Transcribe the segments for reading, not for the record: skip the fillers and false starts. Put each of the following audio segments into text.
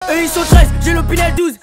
Eux ils sont 13, j'ai l'opinel 12.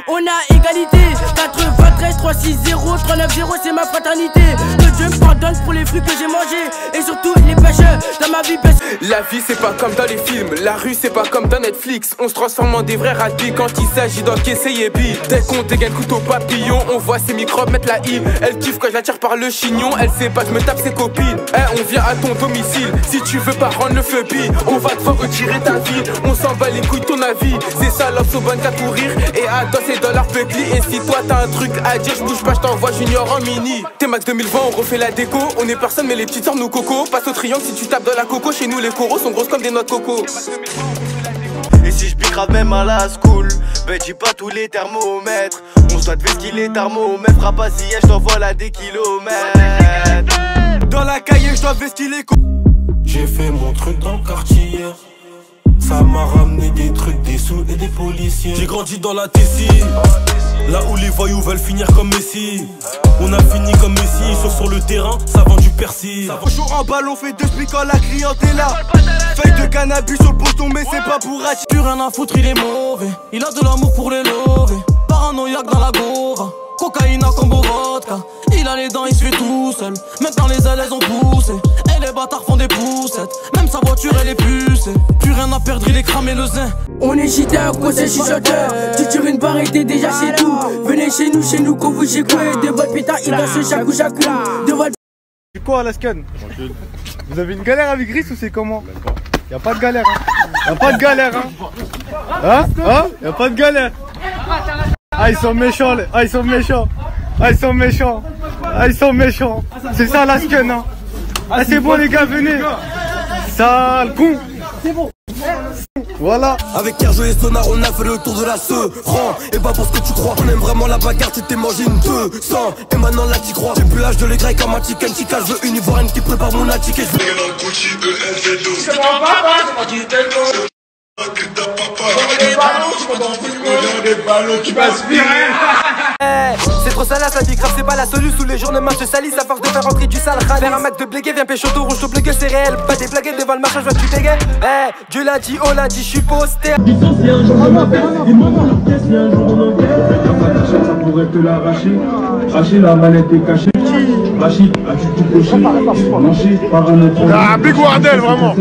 On a égalité. 93, 360, 390, c'est ma fraternité. Que Dieu me pardonne pour les fruits que j'ai mangés. Et surtout les pêcheurs dans ma vie. La vie c'est pas comme dans les films, la rue c'est pas comme dans Netflix. On se transforme en des vrais ratés quand il s'agit d'encaisser et billes. Dès qu'on dégaine couteau papillon, on voit ses microbes mettre la hime. Elle kiffe quand je la tire par le chignon, elle sait pas, je me tape ses copines. On vient à ton domicile, si tu veux pas rendre le feu bi, on va te faire retirer ta vie. On s'en bat les couilles ton avis. C'est ça l'offre au bon qu'à courir et à danser dans leur peuple. Et si toi t'as un truc à dire, je bouge pas, je t'envoie Junior en mini. T'es Max 2020, on refait la déco. On est personne mais les petites sœurs nous coco. Passe au triangle si tu tapes dans la coco. Chez nous les coraux sont grosses comme des noix de coco. Et si je bicrave même à la school, ben dis pas tous les thermomètres. On se doit de vesquiller thermomètre. Frappe pas si je t'envoie là des kilomètres. Dans la cahier je dois vesquiller. J'ai fait mon truc dans le quartier. Ça m'a ramené des trucs, des sous et des policiers. J'ai grandi dans la Tessie, là où les voyous veulent finir comme Messi. On a fini comme Messi, ils sont sur le terrain, ça vend du persil. Jour en ballon, fait deux spics quand la clientèle est là. Feuille de cannabis sur le poisson, mais c'est pas pour attirer. Plus rien à foutre, il est mauvais. Il a de l'amour pour les lovés. Paranoïaque dans la gora. Cocaïna comme au vodka. Il a les dents, il se fait tout seul. Maintenant les ailes elles ont poussé. Et les bâtards font des poussettes. Même sa voiture elle est pucée. Plus rien à perdre, il est cramé le zin. On est chité à cause des chuchoteurs. Tu tires une barre et t'es déjà chez tout. Venez chez nous qu'on vous chez quoi. De votre pétard il danse chaque de votre... C'est quoi la scan? Vous avez une galère avec Gris ou c'est comment? Y'a pas de galère hein. Y'a pas de galère hein. Y'a pas de galère. Ah ils sont méchants les... Ah ils sont méchants. Ah ils sont méchants. Ah ils sont méchants. C'est ça la scan hein. Ah c'est bon les gars venez. Sale con. C'est bon. Voilà. Avec Kerjo et Sonar on a fait le tour de la Seuran. Et pas pour ce que tu crois. On aime vraiment la bagarre, tu t'es mangé une 200. Et maintenant là t'y crois. J'ai plus l'âge de les grecs comme un chicken chica. Je veux une ivoirienne qui prépare mon attiqué. C'est mon papa, c'est moi qui t'aide. C'est trop salace, la vie grave, c'est pas la solution. Sous les jours, nos mains se salissent à force de faire rentrer du sale. Faire un mec de blégué, viens pécho rouge, ton blégué c'est réel. Pas des blagues devant le marché, je vois que tu bégayes. Dieu l'a dit, on l'a dit, je suis posté. Si un jour on appelle, ils m'ont dans leur pièce, si un jour on enquête. T'as pas ta chaîne, ça pourrait te l'arracher. Cracher la manette est cachée. Rachid, as-tu tout coché? Manché par un autre. Ah, Big Wardel, vraiment. Ah,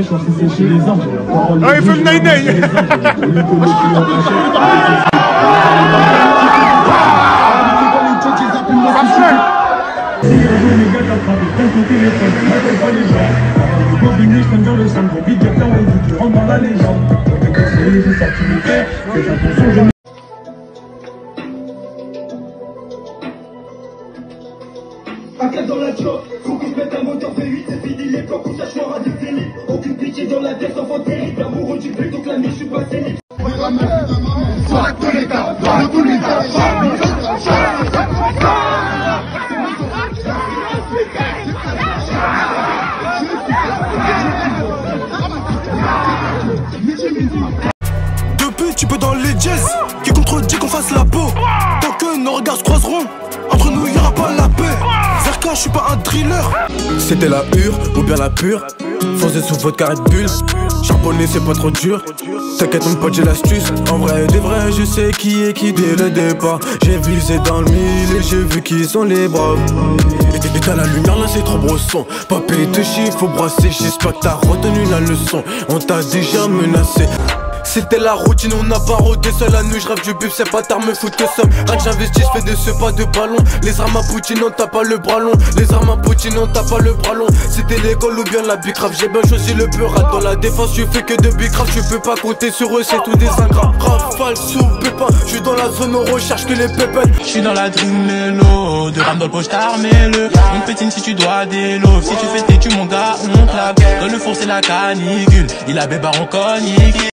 il fait le naï-naï. Attaque dans la chope, faut qu'on se mette un moteur V8, c'est fini les plans pour s'asseoir à des félix. Aucune pitié dans la tête, enfant terrible, amoureux du but, donc la nuit je suis pas sénique. Soit tous les gars, dans tous les gars, Depuis tu peux dans les jazz qui contredit qu'on fasse la peau. Tant que nos regards se croiseront, entre nous y'aura pas la paix. Zerka, je suis pas un thriller. C'était la hure ou bien la pure. Foncez sous votre carré de bulle. Charbonner c'est pas trop dur. T'inquiète mon pote j'ai l'astuce. En vrai des vrais je sais qui est qui dès le départ. J'ai visé dans le mille et j'ai vu qui sont les braves. Et t'as la lumière là c'est trop brosson. Pas payer de chiffres faut brasser. J'espère que t'as retenu la leçon. On t'a déjà menacé. C'était la routine, on n'a pas rodé seul la nuit, je rêve du bif, c'est pas tard, me foutre que ça. Rien que j'investis, je fais des ce pas de ballon. Les armes à Poutine, on t'a pas le bras long. Les armes à Poutine, on t'a pas le bras long. C'était l'école ou bien la bicrave, j'ai bien choisi le plus rat. Dans la défense, tu fais que de bicrave, tu peux pas compter sur eux, c'est tout des ingrats. Rafale sous pépin, je suis dans la zone, on recherche que les pépettes. Je suis dans la dream mélo, de rame dans le poche, t'armez-le. On pétine si tu dois des loves, si tu fais tes tu mon gars, on claque. Dans le four, c'est la canicule, il a bébar, on cogne.